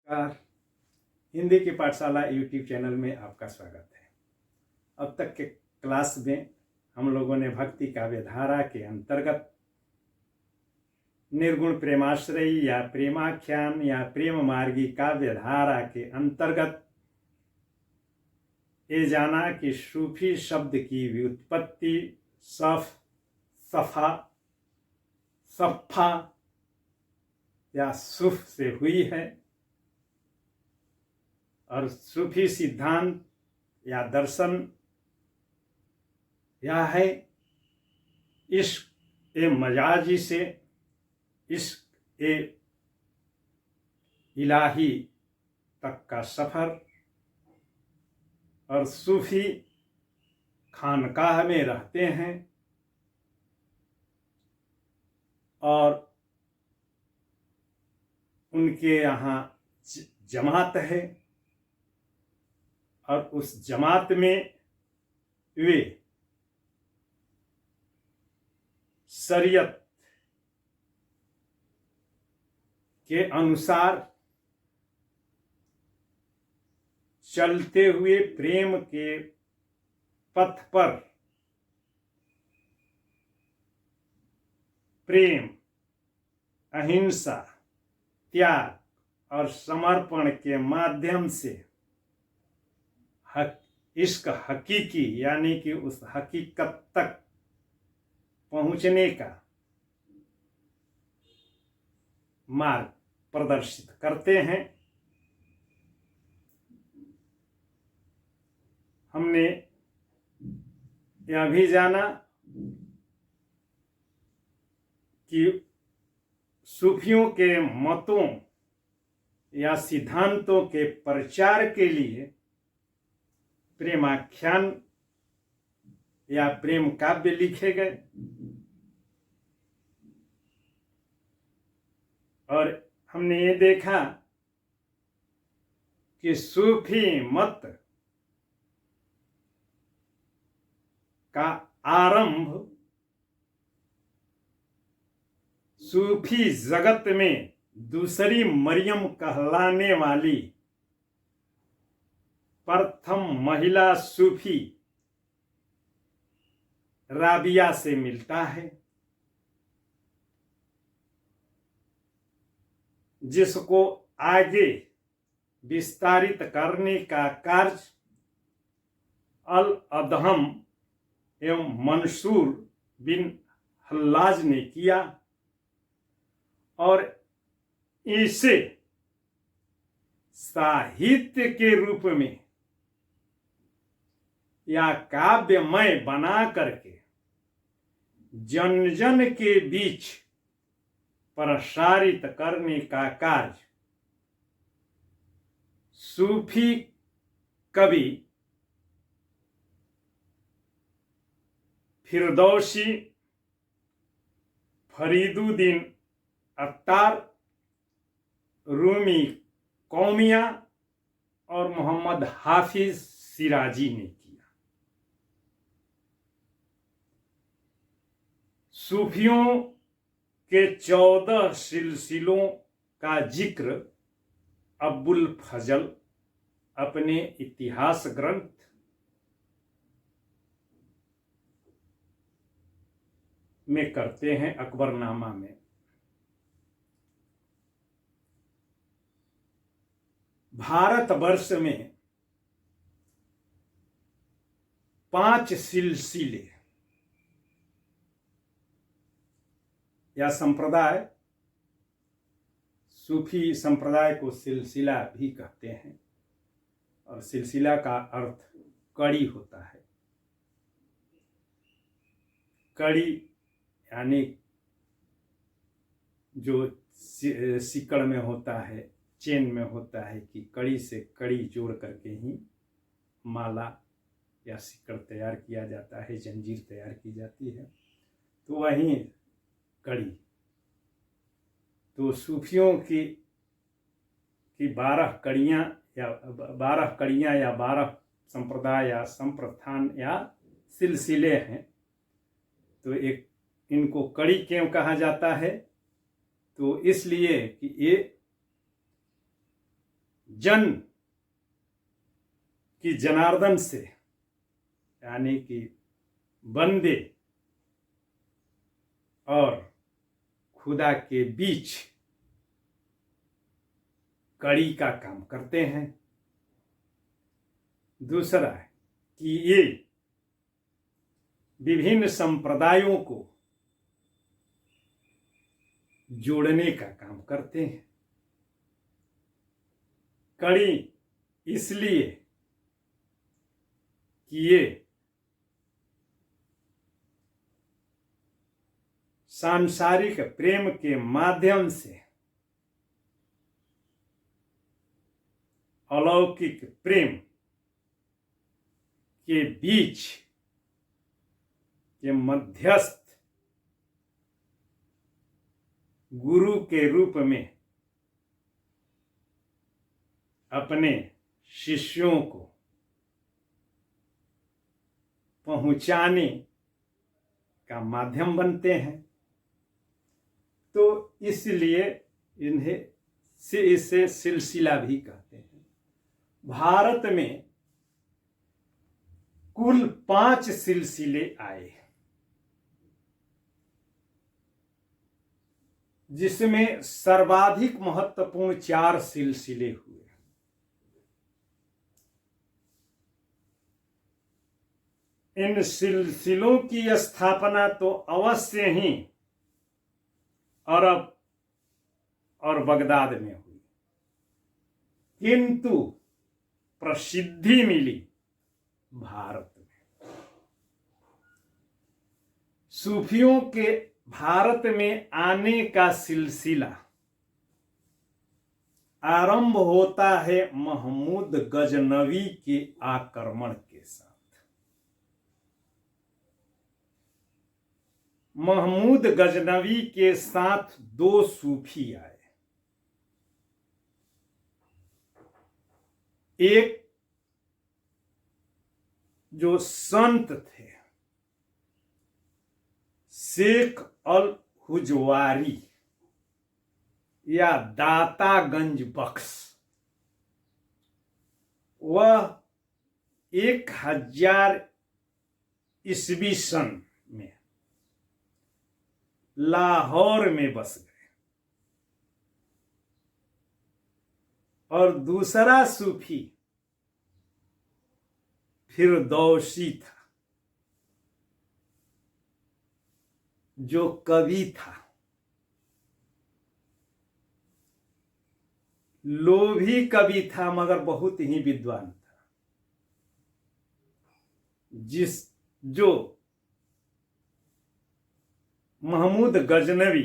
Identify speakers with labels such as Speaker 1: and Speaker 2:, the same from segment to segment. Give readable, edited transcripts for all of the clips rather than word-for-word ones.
Speaker 1: नमस्कार। हिंदी की पाठशाला यूट्यूब चैनल में आपका स्वागत है। अब तक के क्लास में हम लोगों ने भक्ति काव्य धारा के अंतर्गत निर्गुण प्रेमाश्रयी या प्रेमाख्यान या प्रेम मार्गी काव्य धारा के अंतर्गत ये जाना कि सूफी शब्द की व्युत्पत्ति सफा सफ़ा या सूफ से हुई है और सूफी सिद्धांत या दर्शन यह है इश्क ए मजाजी से इश्क ए इलाही तक का सफ़र। और सूफी खानकाह में रहते हैं और उनके यहाँ जमात है और उस जमात में वे शरीयत के अनुसार चलते हुए प्रेम के पथ पर प्रेम, अहिंसा, त्याग और समर्पण के माध्यम से इश्क हकीकी यानी कि उस हकीकत तक पहुंचने का मार्ग प्रदर्शित करते हैं। हमने यह भी जाना कि सूफियों के मतों या सिद्धांतों के प्रचार के लिए प्रेमाख्यान या प्रेम काव्य लिखे गए और हमने ये देखा कि सूफी मत का आरंभ सूफी जगत में दूसरी मरियम कहलाने वाली प्रथम महिला सूफी राबिया से मिलता है, जिसको आगे विस्तारित करने का कार्य अल अदहम एवं मंसूर बिन हल्लाज ने किया और इसे साहित्य के रूप में या काव्यमय बना करके जन जन के बीच प्रसारित करने का कार्य सूफी कवि फिरदौसी, फरीदुद्दीन अत्तार, रूमी कौमिया और मोहम्मद हाफिज सिराजी ने किया। सूफियों के 14 सिलसिलों का जिक्र अब्बुल फजल अपने इतिहास ग्रंथ में करते हैं, अकबरनामा में। भारतवर्ष में 5 सिलसिले या संप्रदाय, सूफी संप्रदाय को सिलसिला भी कहते हैं और सिलसिला का अर्थ कड़ी होता है। कड़ी यानी जो सिकड़ में होता है, चेन में होता है कि कड़ी से कड़ी जोड़ करके ही माला या सिकड़ तैयार किया जाता है, जंजीर तैयार की जाती है, तो वहीं कड़ी। तो सूफियों की 12 कड़ियाँ या 12 संप्रदाय या संप्रस्थान या सिलसिले हैं। तो एक इनको कड़ी क्यों कहा जाता है? तो इसलिए कि ये जन की जनार्दन से, यानी कि बंदे और खुदा के बीच कड़ी का काम करते हैं। दूसरा है कि ये विभिन्न संप्रदायों को जोड़ने का काम करते हैं। कड़ी इसलिए कि ये सांसारिक प्रेम के माध्यम से अलौकिक प्रेम के बीच के मध्यस्थ गुरु के रूप में अपने शिष्यों को पहुंचाने का माध्यम बनते हैं। तो इसलिए इसे सिलसिला भी कहते हैं। भारत में कुल 5 सिलसिले आए, जिसमें सर्वाधिक महत्वपूर्ण 4 सिलसिले हुए। इन सिलसिलों की स्थापना तो अवश्य ही अरब और बगदाद में हुई, किंतु प्रसिद्धि मिली भारत में। सूफियों के भारत में आने का सिलसिला आरंभ होता है महमूद गजनवी के आक्रमण के साथ। महमूद गजनवी के साथ 2 सूफी आए। एक जो संत थे शेख अल हुजवारी या दातागंज बख्श, वह 1000 ईस्वी सन में लाहौर में बस गए। और दूसरा सूफी फिरदौसी था, जो कवि था, लोभी कवि था, मगर बहुत ही विद्वान था। जो महमूद गजनवी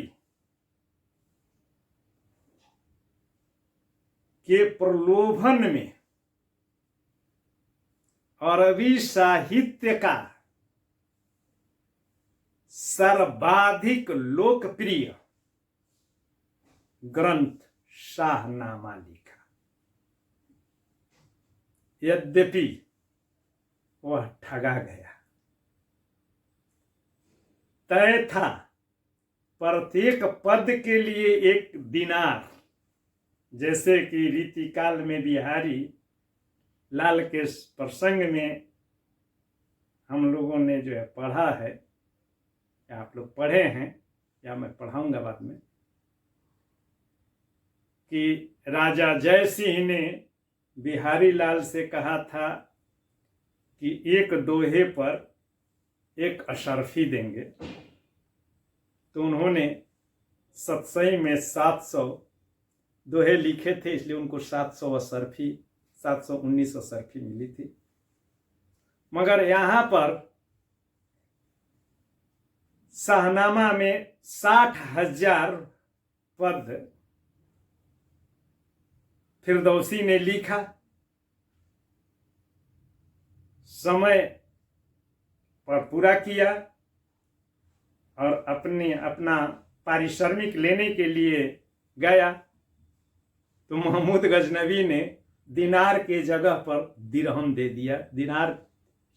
Speaker 1: के प्रलोभन में अरबी साहित्य का सर्वाधिक लोकप्रिय ग्रंथ शाहनामा लिखा। यद्यपि वह ठगा गया। तय था प्रत्येक पद के लिए 1 दिनार, जैसे कि रीतिकाल में बिहारी लाल के प्रसंग में हम लोगों ने जो है पढ़ा है, या आप लोग पढ़े हैं, या मैं पढ़ाऊंगा बाद में, कि राजा जय सिंह ने बिहारी लाल से कहा था कि 1 दोहे पर 1 अशर्फी देंगे। तो उन्होंने सतसई में 700 दोहे लिखे थे, इसलिए उनको 719 अशर्फी मिली थी। मगर यहाँ पर शाहनामा में 60,000 पद फिरदौसी ने लिखा। समय पर पूरा किया और अपना पारिश्रमिक लेने के लिए गया, तो महमूद गजनवी ने दिनार के जगह पर दिरहम दे दिया। दिनार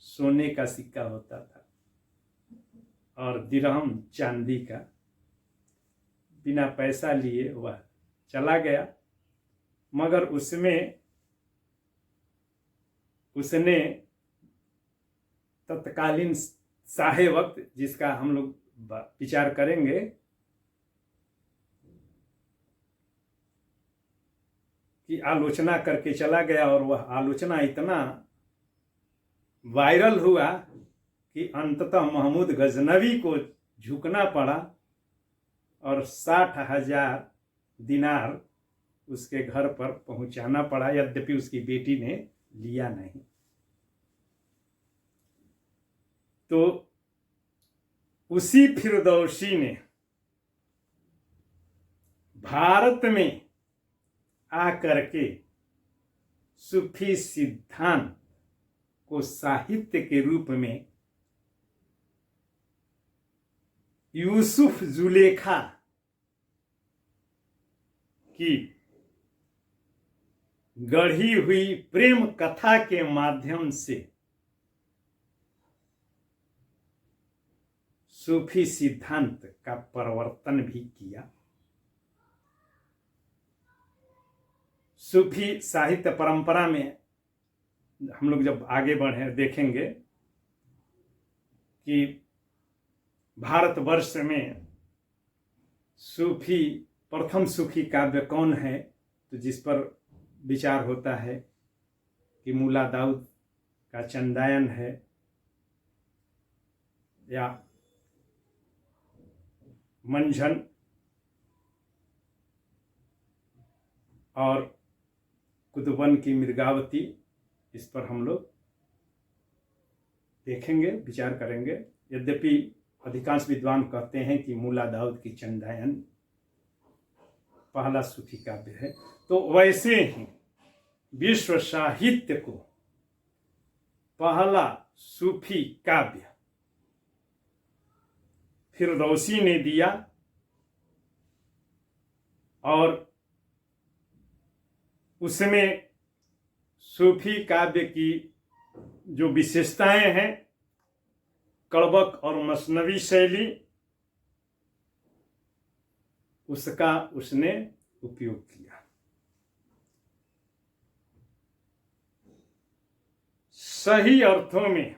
Speaker 1: सोने का सिक्का होता था और दिरहम चांदी का। बिना पैसा लिए वह चला गया। मगर उसमें उसने तत्कालीन शाहे वक्त, जिसका हम लोग विचार करेंगे, की आलोचना करके चला गया और वह आलोचना इतना वायरल हुआ कि अंततः महमूद गजनवी को झुकना पड़ा और 60,000 दिनार उसके घर पर पहुंचाना पड़ा, यद्यपि उसकी बेटी ने लिया नहीं। तो उसी फिरदौसी ने भारत में आकर के सूफी सिद्धांत को साहित्य के रूप में यूसुफ जुलेखा की गढ़ी हुई प्रेम कथा के माध्यम से सूफी सिद्धांत का परिवर्तन भी किया। सूफी साहित्य परंपरा में हम लोग जब आगे बढ़े देखेंगे कि भारतवर्ष में सूफी प्रथम सूफी काव्य कौन है, तो जिस पर विचार होता है कि मुल्ला दाऊद का चंदायन है या मंझन और कुतुबन की मृगावती, इस पर हम लोग देखेंगे, विचार करेंगे। यद्यपि अधिकांश विद्वान कहते हैं कि मुल्ला दाऊद की चंदायन पहला सूफी काव्य है। तो वैसे ही विश्व साहित्य को पहला सूफी काव्य फिरदौसी ने दिया और उसमें सूफी काव्य की जो विशेषताएं हैं, कड़बक और मसनवी शैली, उसका उसने उपयोग किया। सही अर्थों में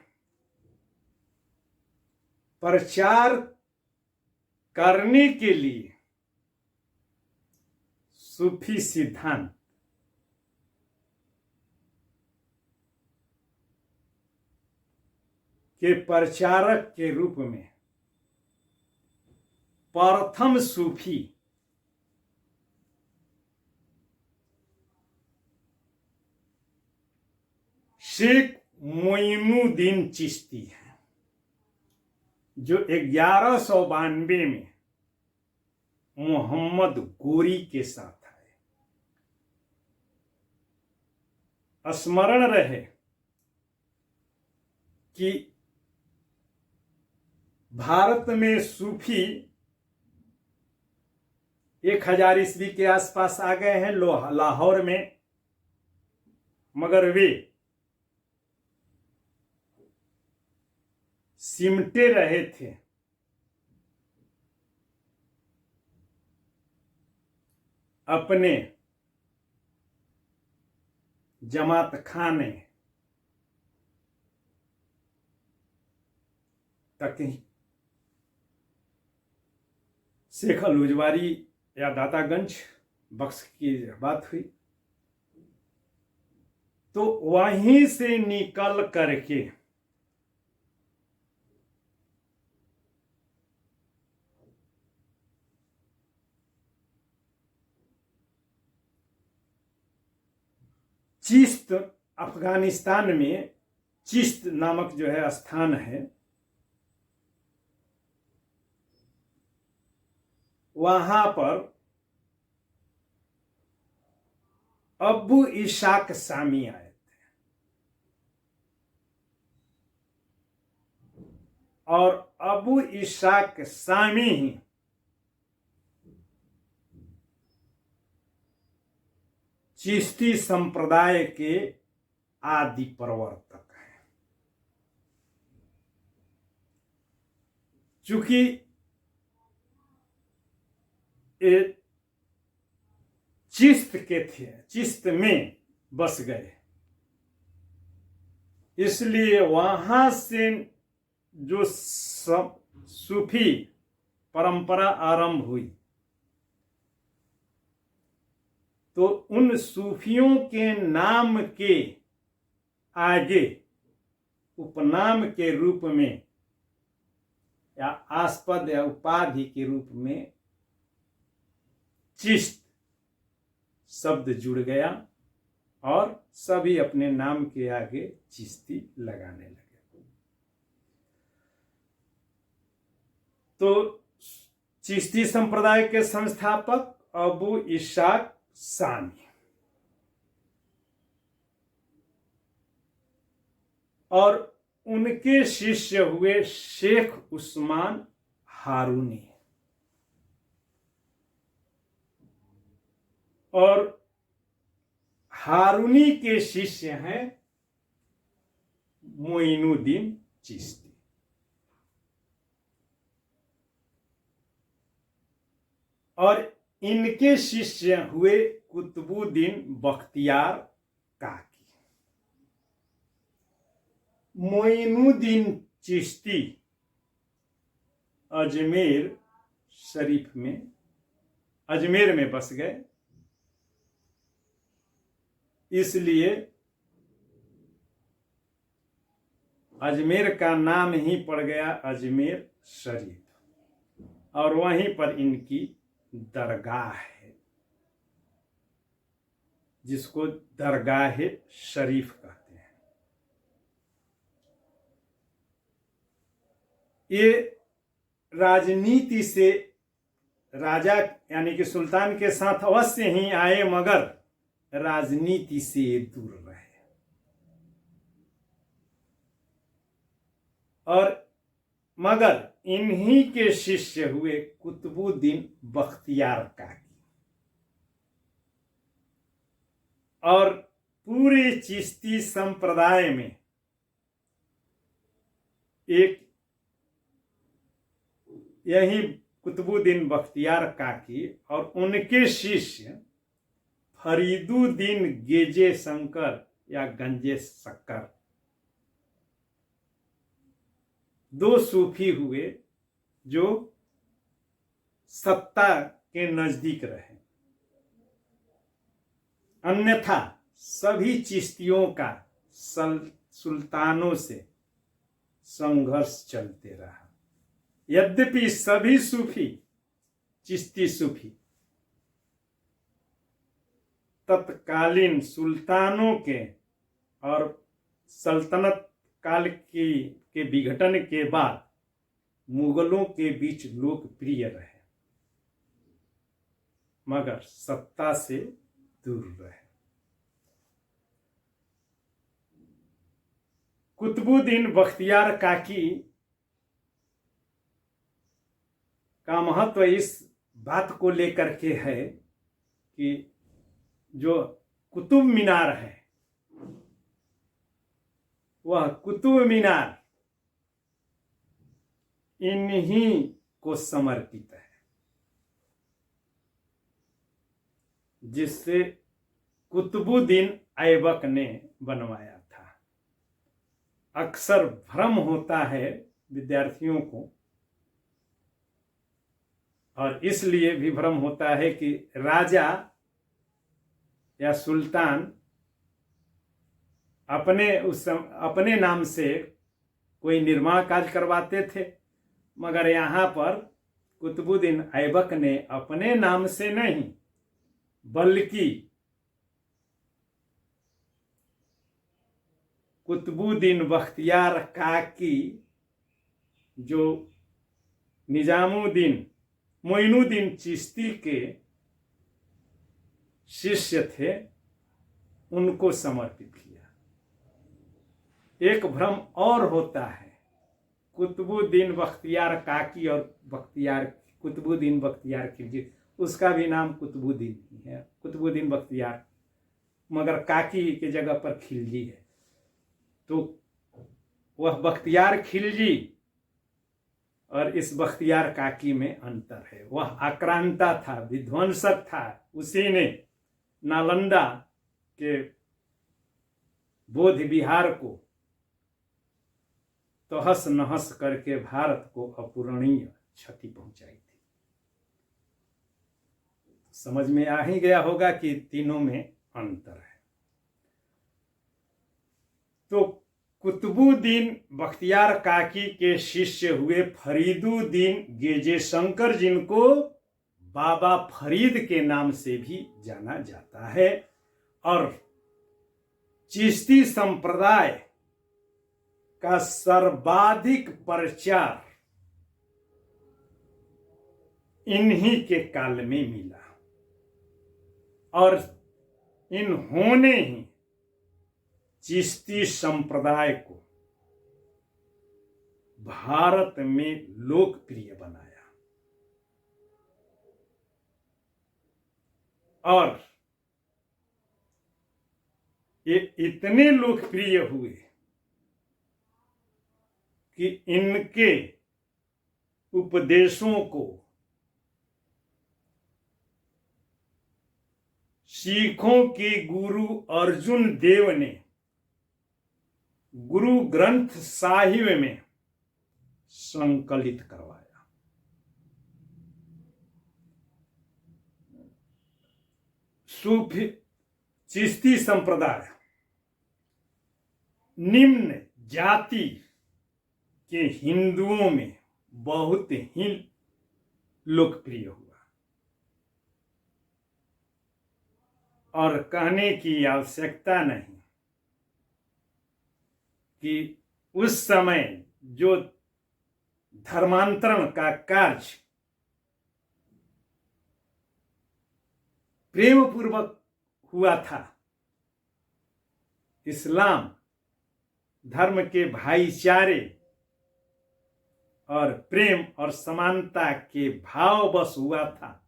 Speaker 1: प्रचार करने के लिए सूफी सिद्धांत के प्रचारक के रूप में प्रथम सूफी शेख मोइनुद्दीन चिश्ती है, जो 1192 में मोहम्मद गोरी के साथ आए। स्मरण रहे कि भारत में सूफी 1000 ईस्वी के आसपास आ गए हैं लाहौर में, मगर वे सिमटे रहे थे अपने जमात खाने तक ही। शेख अलुजवारी या दातागंज बख्श की बात हुई, तो वहीं से निकल करके चिश्त, अफगानिस्तान में चिश्त नामक जो है स्थान है, वहां पर अबू इशाक सामी आए थे और अबू इशाक सामी ही चिश्ती संप्रदाय के आदि प्रवर्तक हैं। चूंकि चिश्त के थे, चिश्त में बस गए, इसलिए वहां से जो सूफी परंपरा आरंभ हुई, तो उन सूफियों के नाम के आगे उपनाम के रूप में या आस्पद या उपाधि के रूप में चिश्त शब्द जुड़ गया और सभी अपने नाम के आगे चिश्ती लगाने लगे। तो चिश्ती संप्रदाय के संस्थापक अबू इशाक सानी और उनके शिष्य हुए शेख उस्मान हारूनी, और हारूनी के शिष्य हैं मोइनुद्दीन चिश्ती। और इनके शिष्य हुए कुतुबुद्दीन बख्तियार काकी। मोइनुद्दीन चिश्ती अजमेर शरीफ में, अजमेर में बस गए, इसलिए अजमेर का नाम ही पड़ गया अजमेर शरीफ, और वहीं पर इनकी दरगाह है, जिसको दरगाह शरीफ कहते हैं। ये राजनीति से राजा यानी कि सुल्तान के साथ अवश्य ही आए, मगर राजनीति से दूर रहे, और मगर इन्हीं के शिष्य हुए कुतुबुद्दीन बख्तियार काकी, और पूरे चिश्ती संप्रदाय में एक यही कुतुबुद्दीन बख्तियार काकी और उनके शिष्य फरीदुद्दीन गेजे शंकर या गंजे शक्कर, दो सूफी हुए जो सत्ता के नजदीक रहे। अन्यथा सभी चिश्तियों का सुल्तानों से संघर्ष चलते रहा। यद्यपि सभी सूफी, चिश्ती सूफी तत्कालीन सुल्तानों के और सल्तनत काल के विघटन के बाद मुगलों के बीच लोकप्रिय रहे, मगर सत्ता से दूर रहे। कुतुबुद्दीन बख्तियार काकी का महत्व इस बात को लेकर के है कि जो कुतुब मीनार है, वह कुतुब मीनार इन्हीं को समर्पित है, जिससे कुतुबुद्दीन ऐबक ने बनवाया था। अक्सर भ्रम होता है विद्यार्थियों को, और इसलिए भी भ्रम होता है कि राजा या सुल्तान अपने नाम से कोई निर्माण कार्य करवाते थे, मगर यहाँ पर कुतुबुद्दीन ऐबक ने अपने नाम से नहीं, बल्कि कुतुबुद्दीन बख्तियार काकी जो मोइनुद्दीन चिश्ती के शिष्य थे, उनको समर्पित किया। एक भ्रम और होता है, कुतुबुद्दीन बख्तियार काकी और कुतुबुद्दीन बख्तियार खिलजी, उसका भी नाम कुतुबुद्दीन ही है, कुतुबुद्दीन बख्तियार, मगर काकी के जगह पर खिलजी है। तो वह बख्तियार खिलजी और इस बख्तियार काकी में अंतर है। वह आक्रांता था, विध्वंसक था, उसी ने नालंदा के बौद्ध विहार को तहस नहस करके भारत को अपूरणीय क्षति पहुंचाई थी। समझ में आ ही गया होगा कि तीनों में अंतर है। तो कुतुबुद्दीन बख्तियार काकी के शिष्य हुए फरीदुद्दीन गेजे शंकर, जिनको बाबा फरीद के नाम से भी जाना जाता है, और चिश्ती संप्रदाय का सर्वाधिक प्रचार इन्हीं के काल में मिला, और इन्होंने ही चिश्ती संप्रदाय को भारत में लोकप्रिय बनाया। और ये इतने लोकप्रिय हुए कि इनके उपदेशों को सिखों के गुरु अर्जुन देव ने गुरु ग्रंथ साहिब में संकलित करवाया। सूफी चिश्ती संप्रदाय निम्न जाति के हिंदुओं में बहुत ही लोकप्रिय हुआ, और कहने की आवश्यकता नहीं कि उस समय जो धर्मांतरण का कार्य प्रेम पूर्वक हुआ था, इस्लाम धर्म के भाईचारे और प्रेम और समानता के भाव बस हुआ था,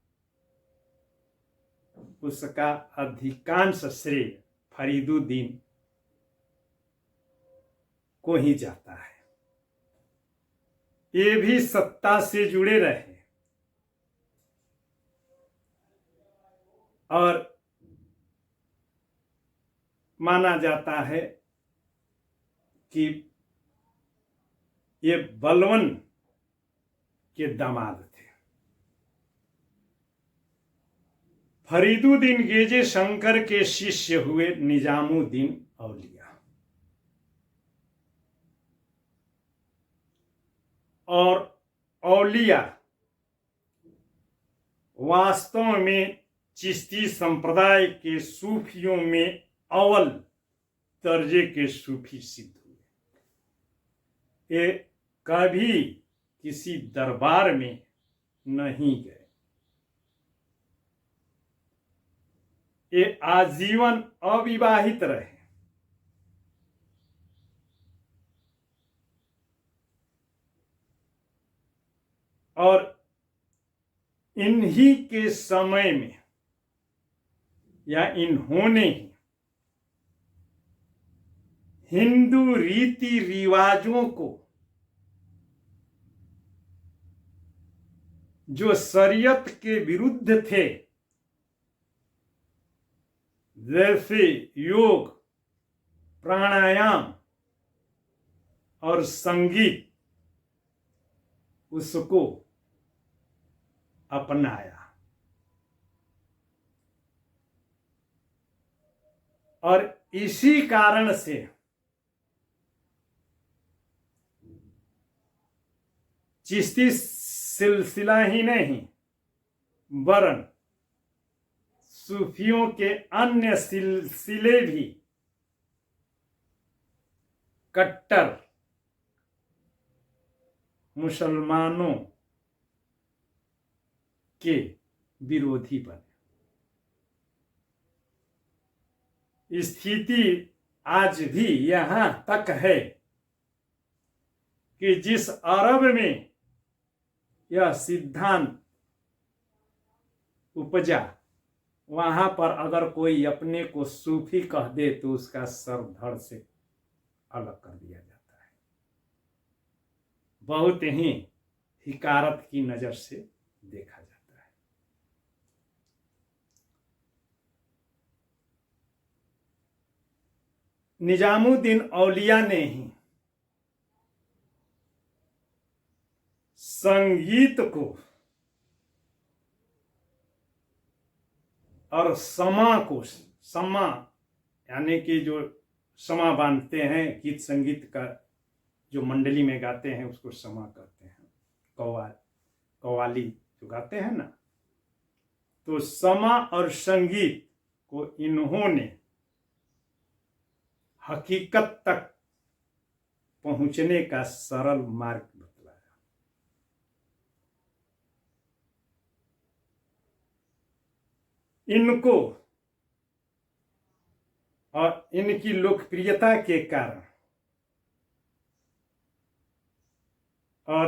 Speaker 1: उसका अधिकांश श्रेय फरीदुद्दीन को ही जाता है। ये भी सत्ता से जुड़े रहे और माना जाता है कि ये बलवन के दामाद थे। फरीदुद्दीन गेजे शंकर के शिष्य हुए निजामुद्दीन औलिया, और औलिया वास्तव में चिश्ती संप्रदाय के सूफियों में अव्वल दर्जे के सूफी सिद्ध हुए। ये कभी किसी दरबार में नहीं गए, ये आजीवन अविवाहित रहे, और इन्हीं के समय में या इन्होंने ही हिंदू रीति रिवाजों को, जो शरीयत के विरुद्ध थे, जैसे योग, प्राणायाम और संगीत, उसको अपनाया। और इसी कारण से चिश्ती सिलसिला ही नहीं वरन सूफियों के अन्य सिलसिले भी कट्टर मुसलमानों के विरोधी बने। स्थिति आज भी यहां तक है कि जिस अरब में यह सिद्धांत उपजा, वहां पर अगर कोई अपने को सूफी कह दे तो उसका सर धड़ से अलग कर दिया जाता है, बहुत ही हिकारत की नजर से देखा जाता है। निजामुद्दीन औलिया ने ही संगीत को और समा यानी कि जो समा बांधते हैं, गीत संगीत का जो मंडली में गाते हैं उसको समा कहते हैं। कव्वाली जो गाते हैं ना, तो समा और संगीत को इन्होंने हकीकत तक पहुंचने का सरल मार्ग बतलाया। इनको और इनकी लोकप्रियता के कारण और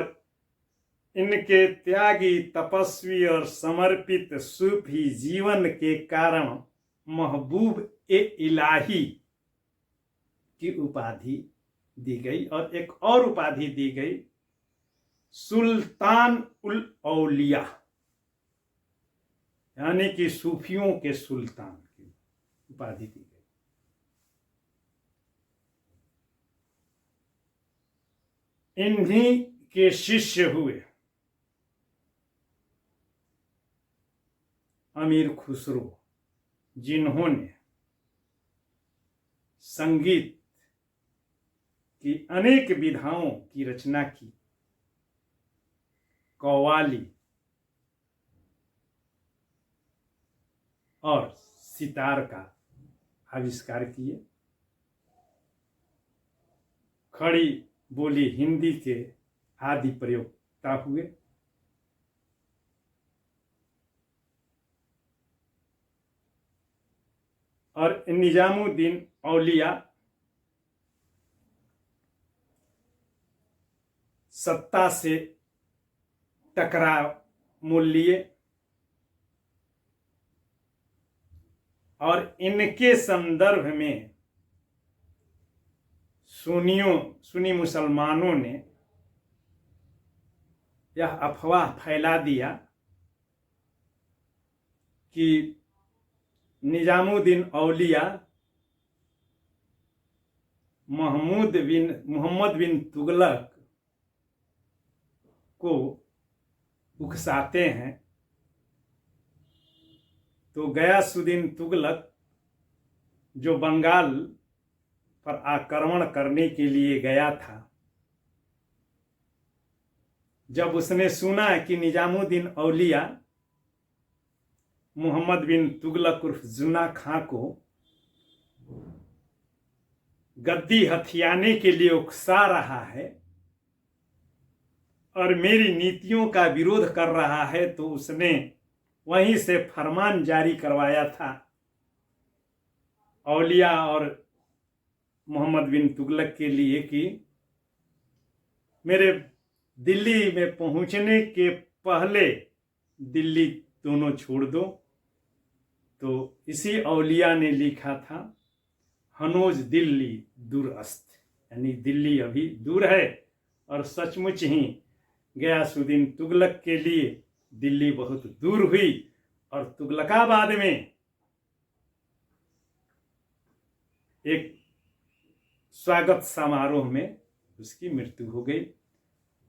Speaker 1: इनके त्यागी, तपस्वी और समर्पित सूफी जीवन के कारण महबूब ए इलाही की उपाधि दी गई और एक और उपाधि दी गई, सुल्तान उल औलिया, यानी कि सूफियों के सुल्तान की उपाधि दी गई। इन्हीं के शिष्य हुए अमीर खुसरो, जिन्होंने संगीत की अनेक विधाओं की रचना की, कव्वाली और सितार का आविष्कार किए, खड़ी बोली हिंदी के आदि प्रयोक्ता हुए। और निजामुद्दीन औलिया सत्ता से टकराव मोल लिए और इनके संदर्भ में सुन्नी मुसलमानों ने यह अफवाह फैला दिया कि निजामुद्दीन औलिया मोहम्मद बिन तुगलक को उकसाते हैं। तो गयासुद्दीन तुगलक जो बंगाल पर आक्रमण करने के लिए गया था, जब उसने सुना कि निजामुद्दीन औलिया मोहम्मद बिन तुगलक उर्फ जुना खां को गद्दी हथियाने के लिए उकसा रहा है और मेरी नीतियों का विरोध कर रहा है, तो उसने वहीं से फरमान जारी करवाया था औलिया और मोहम्मद बिन तुगलक के लिए कि मेरे दिल्ली में पहुंचने के पहले दिल्ली दोनों छोड़ दो। तो इसी औलिया ने लिखा था, हनोज दिल्ली दूर अस्त, यानी दिल्ली अभी दूर है। और सचमुच ही गयासुद्दीन तुगलक के लिए दिल्ली बहुत दूर हुई और तुगलकाबाद में एक स्वागत समारोह में उसकी मृत्यु हो गई।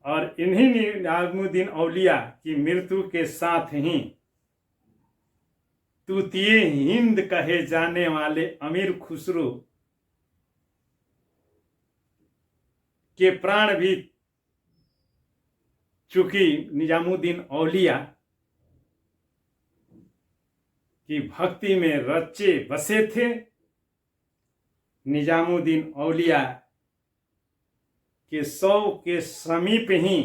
Speaker 1: और इन्हीं निजामुद्दीन औलिया की मृत्यु के साथ ही तूतिए हिंद कहे जाने वाले अमीर खुसरो के प्राण भी, चूंकि निजामुद्दीन औलिया की भक्ति में रचे बसे थे, निजामुद्दीन औलिया के 100 के समीप ही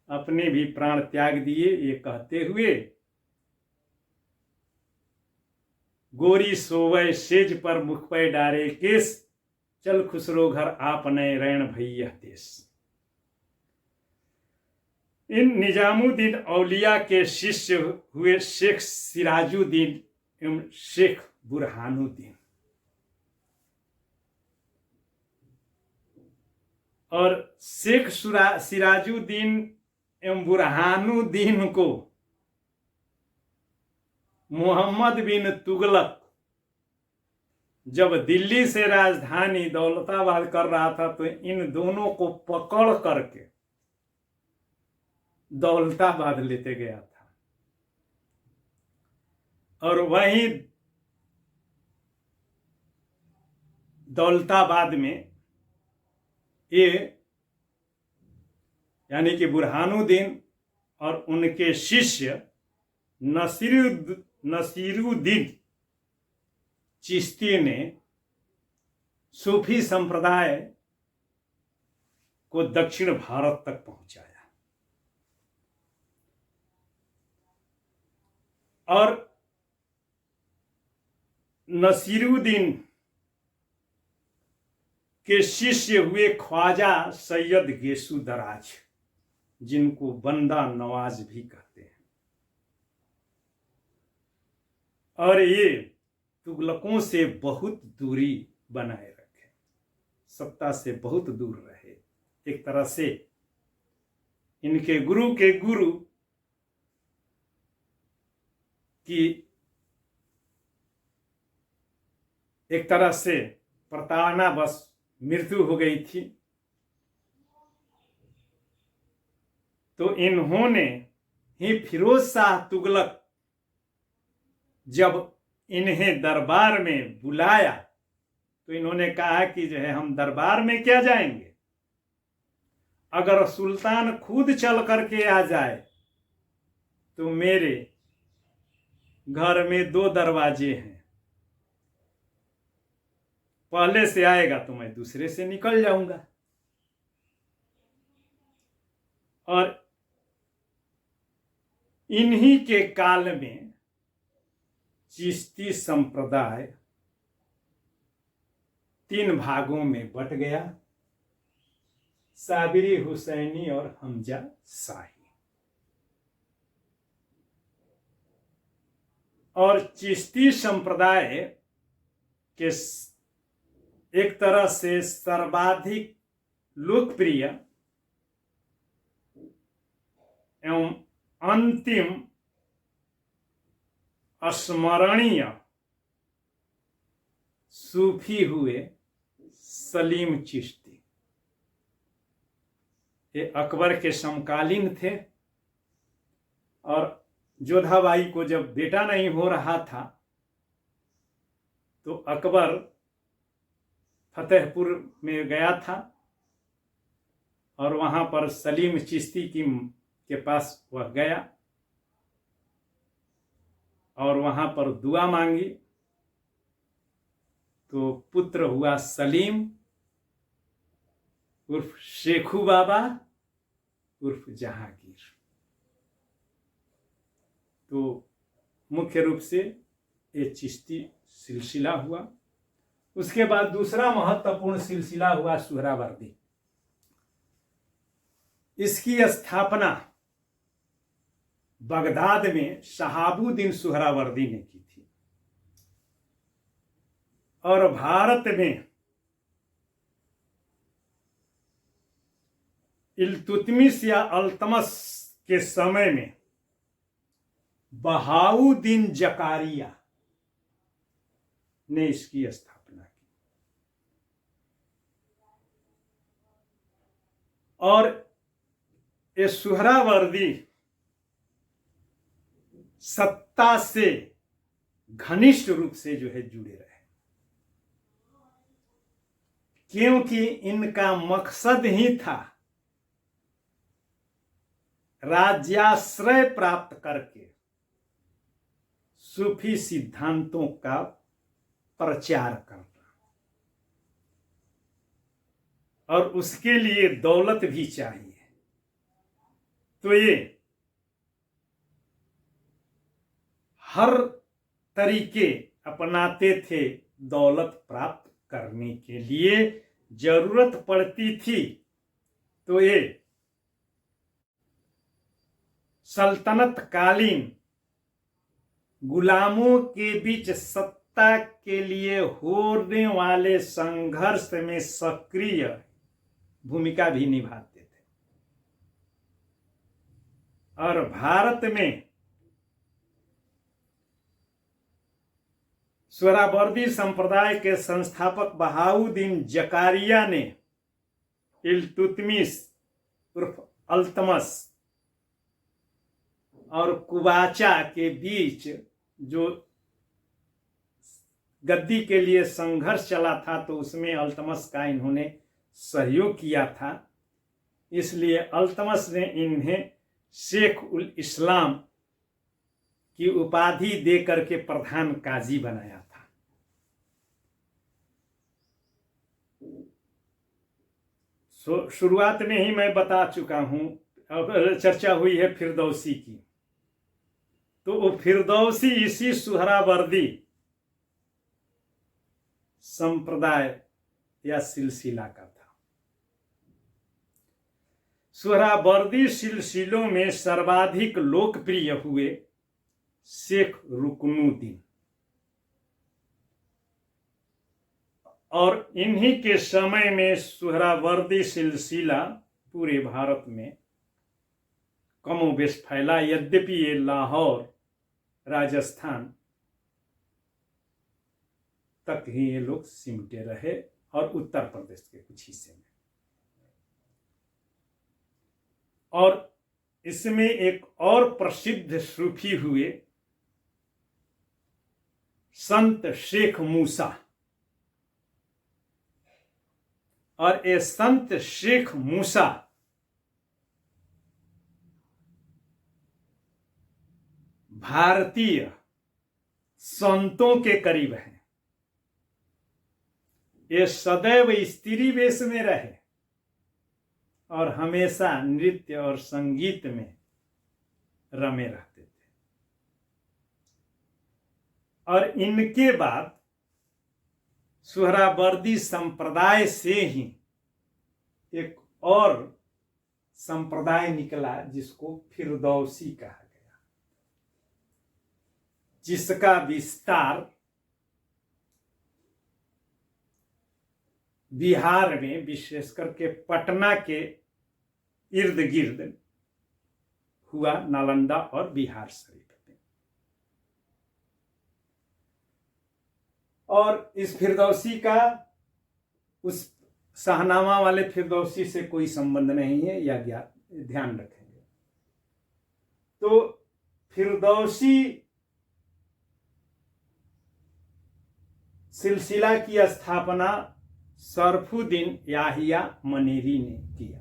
Speaker 1: अपने भी प्राण त्याग दिए, ये कहते हुए, गोरी सोवै सेज पर मुख पे डारे केस, चल खुसरो घर आपने रैन भैया देश। इन निजामुद्दीन औलिया के शिष्य हुए शेख सिराजुद्दीन एवं शेख बुरहानुद्दीन। और शेख सिराजुद्दीन एवं बुरहानुद्दीन को मोहम्मद बिन तुगलक जब दिल्ली से राजधानी दौलताबाद कर रहा था तो इन दोनों को पकड़ करके दौलताबाद लेते गया था। और वहीं दौलताबाद में ये यानी कि बुरहानुद्दीन और उनके शिष्य नसीरुद्दीन चिश्ती ने सूफी संप्रदाय को दक्षिण भारत तक पहुंचाया। और नसीरुद्दीन के शिष्य हुए ख्वाजा सैयद गेसु दराज, जिनको बंदा नवाज भी कहते हैं। और ये तुगलकों से बहुत दूरी बनाए रखे, सत्ता से बहुत दूर रहे। एक तरह से इनके गुरु के गुरु की एक तरह से प्रताड़ना बस मृत्यु हो गई थी। तो इन्होंने ही फिरोज शाह तुगलक जब इन्हें दरबार में बुलाया तो इन्होंने कहा कि जो है हम दरबार में क्या जाएंगे, अगर सुल्तान खुद चल करके आ जाए तो मेरे घर में 2 दरवाजे हैं, पहले से आएगा तो मैं दूसरे से निकल जाऊंगा। और इन्हीं के काल में चिश्ती संप्रदाय 3 भागों में बट गया, साबिरी, हुसैनी और हमजा शाही। और चिश्ती संप्रदाय के एक तरह से सर्वाधिक लोकप्रिय एवं अंतिम स्मरणीय सूफी हुए सलीम चिश्ती। ये अकबर के समकालीन थे। और जोधाबाई को जब बेटा नहीं हो रहा था तो अकबर फतेहपुर में गया था और वहां पर सलीम चिश्ती के पास वह गया और वहां पर दुआ मांगी तो पुत्र हुआ सलीम उर्फ शेखू बाबा उर्फ जहांगीर। तो मुख्य रूप से ये चिश्ती सिलसिला हुआ। उसके बाद दूसरा महत्वपूर्ण सिलसिला हुआ सुहरावर्दी। इसकी स्थापना बगदाद में शहाबुद्दीन सुहरावर्दी ने की थी और भारत में इल्तुतमिश या अल्तमश के समय में बहाउद्दीन जकारिया ने इसकी स्थापना की। और ये सुहरावर्दी सत्ता से घनिष्ठ रूप से जो है जुड़े रहे, क्योंकि इनका मकसद ही था राज्याश्रय प्राप्त करके सूफी सिद्धांतों का प्रचार करना, और उसके लिए दौलत भी चाहिए। तो ये हर तरीके अपनाते थे दौलत प्राप्त करने के लिए। जरूरत पड़ती थी तो ये सल्तनत कालीन गुलामों के बीच सत्ता के लिए होने वाले संघर्ष में सक्रिय भूमिका भी निभाते थे। और भारत में सोहरावर्दी संप्रदाय के संस्थापक बहाउद्दीन जकारिया ने इल्तुतमिश उर्फ अल्तमस और कुबाचा के बीच जो गद्दी के लिए संघर्ष चला था, तो उसमें अल्तमस का इन्होंने सहयोग किया था। इसलिए अल्तमस ने इन्हें शेख उल इस्लाम की उपाधि दे करके प्रधान काजी बनाया था। शुरुआत में ही मैं बता चुका हूं, अब चर्चा हुई है फिरदौसी की, तो वो फिरदौसी इसी सोहरावर्दी संप्रदाय या सिलसिला का था। सोहरावर्दी सिलसिलों में सर्वाधिक लोकप्रिय हुए शेख रुकनुद्दीन, और इन्हीं के समय में सोहरावर्दी सिलसिला पूरे भारत में कमोबेश फैला। यद्यपि ये लाहौर, राजस्थान तक ही ये लोग सिमटे रहे और उत्तर प्रदेश के कुछ हिस्से में। और इसमें एक और प्रसिद्ध सूफी हुए संत शेख मूसा, और ये संत शेख मूसा भारतीय संतों के करीब हैं। ये सदैव स्त्री वेश में रहे और हमेशा नृत्य और संगीत में रमे रहते थे। और इनके बाद सोहरावर्दी संप्रदाय से ही एक और संप्रदाय निकला जिसको फिरदौसी कहा गया, जिसका विस्तार बिहार में विशेष करके पटना के इर्द गिर्द हुआ, नालंदा और बिहार शरीफ में। और इस फिरदौसी का उस शाहनामा वाले फिरदौसी से कोई संबंध नहीं है, या ध्यान रखेंगे। तो फिरदौसी सिलसिला की स्थापना सरफुद्दीन याहिया मनेरी ने किया,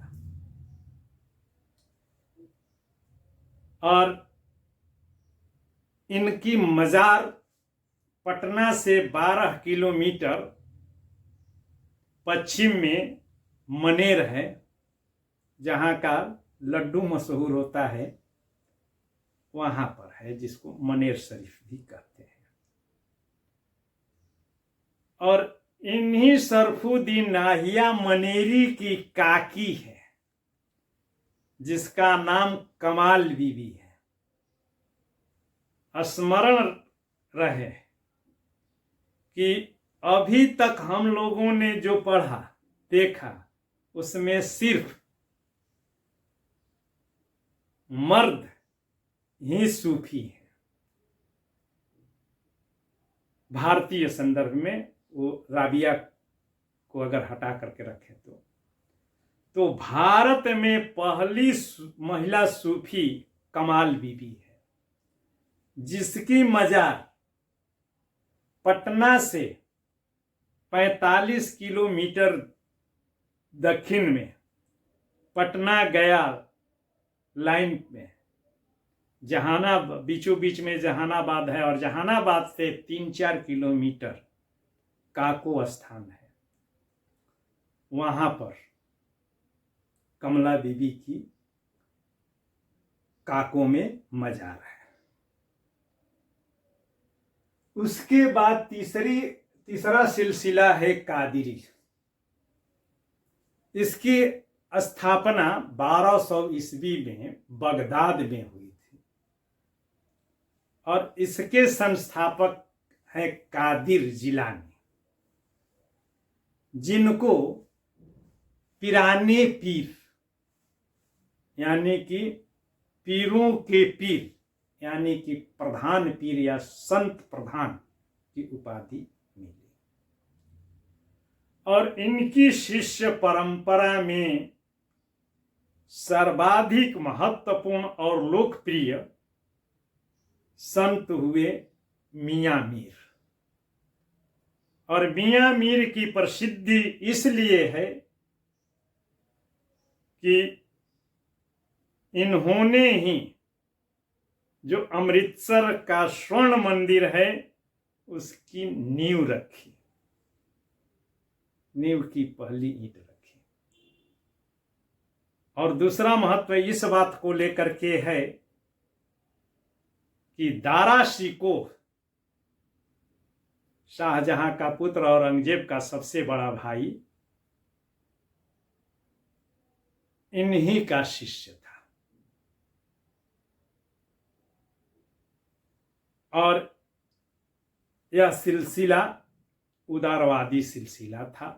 Speaker 1: और इनकी मजार पटना से 12 किलोमीटर पश्चिम में मनेर है, जहां का लड्डू मशहूर होता है, वहां पर है, जिसको मनेर शरीफ भी कहते हैं। और इन्हीं सरफुद्दीन याहिया मनेरी की काकी है, जिसका नाम कमाल बीबी है। स्मरण रहे कि अभी तक हम लोगों ने जो पढ़ा देखा, उसमें सिर्फ मर्द ही सूफी है। भारतीय संदर्भ में वो राबिया को अगर हटा करके रखें तो भारत में पहली महिला सूफी कमाल बीबी है, जिसकी मजार पटना से 45 किलोमीटर दक्षिण में पटना गया लाइन में बीचों बीच में जहानाबाद है, और जहानाबाद से 3-4 किलोमीटर काको स्थान है। वहां पर कमला बीबी की काको में मजार है। उसके बाद तीसरा सिलसिला है कादिरी। इसकी स्थापना 1200 ईस्वी में बगदाद में हुई थी, और इसके संस्थापक है कादिर जिलानी, जिनको पिराने पीर यानी कि पीरों के पीर यानी कि प्रधान पीर या संत प्रधान की उपाधि मिली। और इनकी शिष्य परंपरा में सर्वाधिक महत्वपूर्ण और लोकप्रिय संत हुए मियां मीर। और मियां मीर की प्रसिद्धि इसलिए है कि इन्होंने ही जो अमृतसर का स्वर्ण मंदिर है उसकी नींव रखी, नींव की पहली ईंट रखी। और दूसरा महत्व इस बात को लेकर के है कि दारा शिकोह शाहजहां का पुत्र और औरंगजेब का सबसे बड़ा भाई इन्हीं का शिष्य था। और यह सिलसिला उदारवादी सिलसिला था।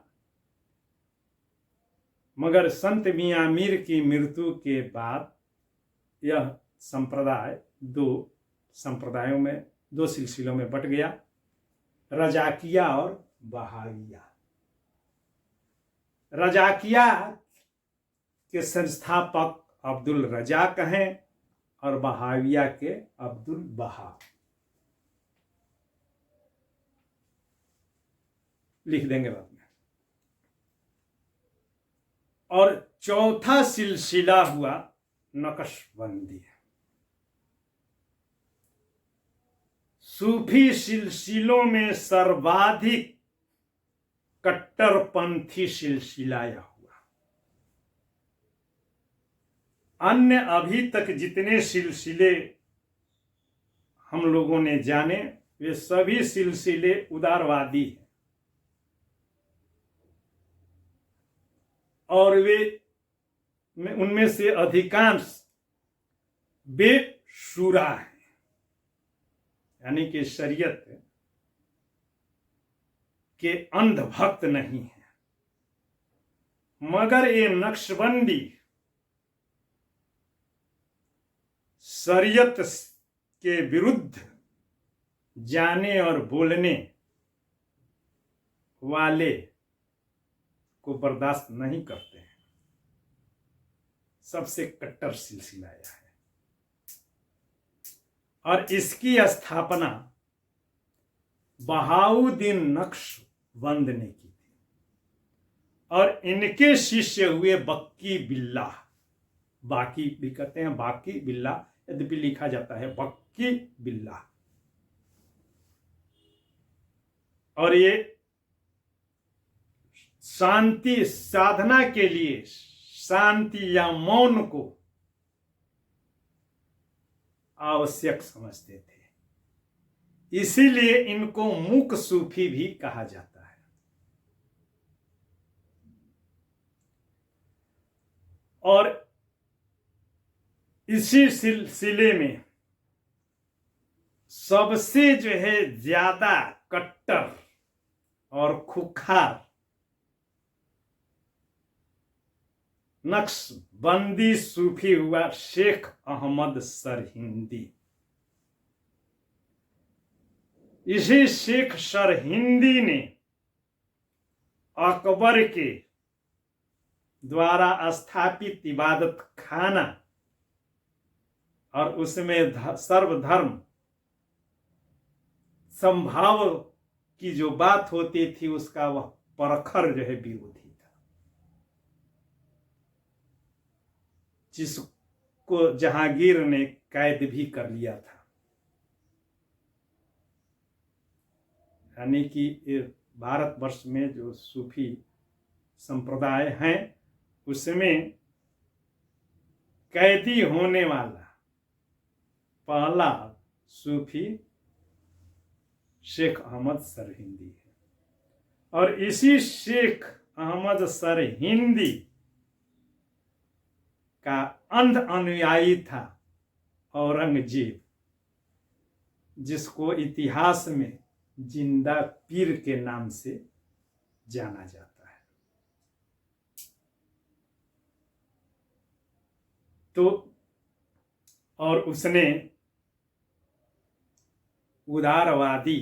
Speaker 1: मगर संत मियां मीर की मृत्यु के बाद यह संप्रदाय दो संप्रदायों में, दो सिलसिलों में बट गया, रजाकिया और बहाविया। रजाकिया के संस्थापक अब्दुल रजाक हैं और बहाविया के अब्दुल बहा। लिख देंगे बाद में। और चौथा सिलसिला हुआ नक्शबंदी। सूफी सिलसिलों में सर्वाधिक कट्टरपंथी सिलसिला यह हुआ। अन्य अभी तक जितने सिलसिले हम लोगों ने जाने वे सभी सिलसिले उदारवादी हैं और वे उनमें से अधिकांश बेशुरा हैं, यानी कि शरीयत के अंधभक्त नहीं है। मगर ये नक्शबंदी शरीयत के विरुद्ध जाने और बोलने वाले को बर्दाश्त नहीं करते हैं। सबसे कट्टर सिलसिला यह है। और इसकी स्थापना बहाउद्दीन नक्शबंद ने की थी और इनके शिष्य हुए बक्की बिल्लाह। बाकी भी कहते हैं बाकी बिल्लाह, यद्यपि लिखा जाता है बक्की बिल्लाह। और ये शांति साधना के लिए शांति या मौन को आवश्यक समझते थे, इसीलिए इनको मूक सूफी भी कहा जाता है। और इसी सिलसिले में सबसे जो है ज्यादा कट्टर और खुखार नक्शबंदी सूफी हुआ शेख अहमद सरहिंदी। इसी शेख सरहिंदी ने अकबर के द्वारा स्थापित इबादत खाना और उसमें सर्वधर्म संभाव की जो बात होती थी उसका वह प्रखर जो है विरोधी था, जिसको जहांगीर ने कैद भी कर लिया था। यानी कि भारतवर्ष में जो सूफी संप्रदाय हैं उसमें कैदी होने वाला पहला सूफी शेख अहमद सरहिंदी है। और इसी शेख अहमद सरहिंदी का अंध अनुयायी था औरंगजेब, जिसको इतिहास में जिंदा पीर के नाम से जाना जाता है। तो और उसने उदारवादी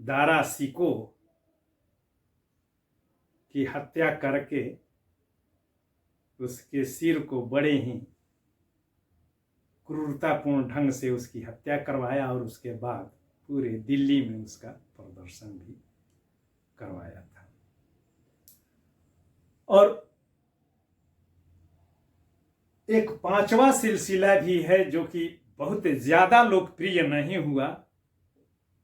Speaker 1: दारा सिको की हत्या करके उसके सिर को बड़े ही क्रूरतापूर्ण ढंग से उसकी हत्या करवाया और उसके बाद पूरे दिल्ली में उसका प्रदर्शन भी करवाया था। और एक पांचवा सिलसिला भी है जो कि बहुत ज्यादा लोकप्रिय नहीं हुआ।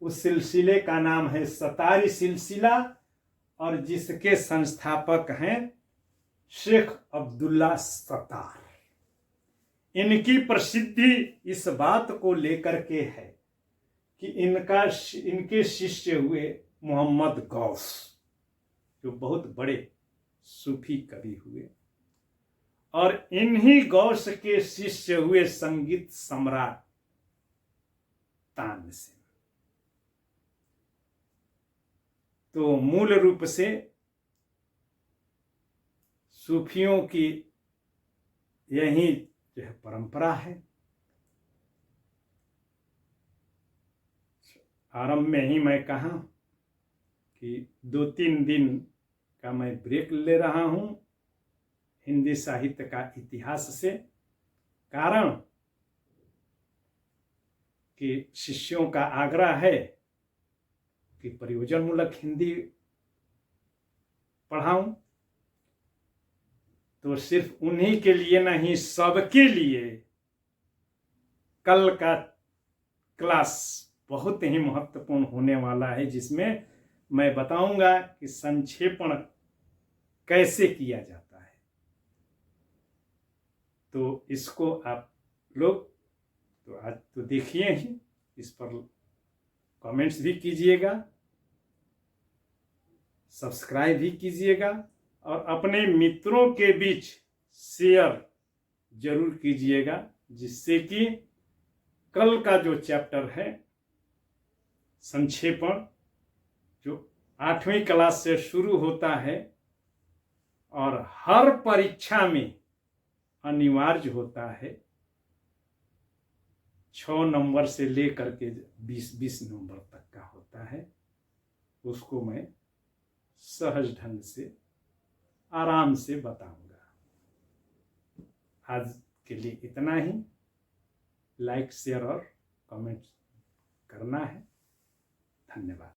Speaker 1: उस सिलसिले का नाम है सतारी सिलसिला और जिसके संस्थापक हैं शेख अब्दुल्ला सत्तार। इनकी प्रसिद्धि इस बात को लेकर के है कि इनके शिष्य हुए मोहम्मद गौस, जो बहुत बड़े सूफी कवि हुए, और इन्हीं गौस के शिष्य हुए संगीत सम्राट तानसेन। तो मूल रूप से सूफियों की यही जो है परंपरा है। आरंभ में ही मैं कहा कि 2-3 दिन का मैं ब्रेक ले रहा हूं हिंदी साहित्य का इतिहास से, कारण कि शिष्यों का आग्रह है कि प्रयोजन मूलक हिंदी पढ़ाऊं। तो सिर्फ उन्हीं के लिए नहीं, सबके लिए कल का क्लास बहुत ही महत्वपूर्ण होने वाला है, जिसमें मैं बताऊंगा कि संक्षेपण कैसे किया जाता है। तो इसको आप लोग तो आज तो देखिए ही, इस पर कमेंट्स भी कीजिएगा, सब्सक्राइब भी कीजिएगा और अपने मित्रों के बीच शेयर जरूर कीजिएगा, जिससे कि कल का जो चैप्टर है संक्षेपण, जो 8वीं क्लास से शुरू होता है और हर परीक्षा में अनिवार्य होता है, 6 नंबर से लेकर के 20 नंबर तक का होता है, उसको मैं सहज ढंग से आराम से बताऊंगा। आज के लिए इतना ही। लाइक, शेयर और कमेंट करना है। धन्यवाद।